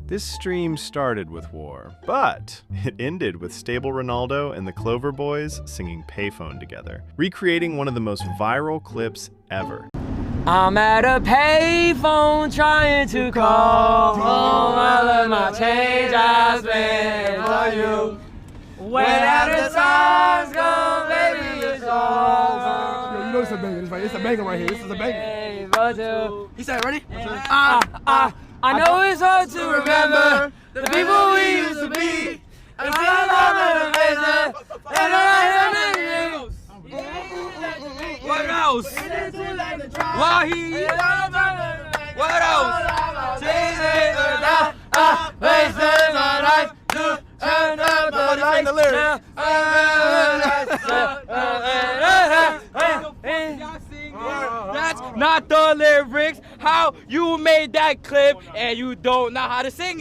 This stream started with war, but it ended with Stable Ronaldo and the Clover Boys singing Payphone together, recreating one of the most viral clips ever. I'm at a payphone trying to call home. I love my change I spent for you. When after times go, baby, it's over. You know it's a banger. It's a banger right here. This is a banger. He said, ready? I know it's hard to remember the people we used to be. And what else? Why he? What else? Wasting my life to turn up the lights. That's not the lyrics. How you made that clip and you don't know how to sing it.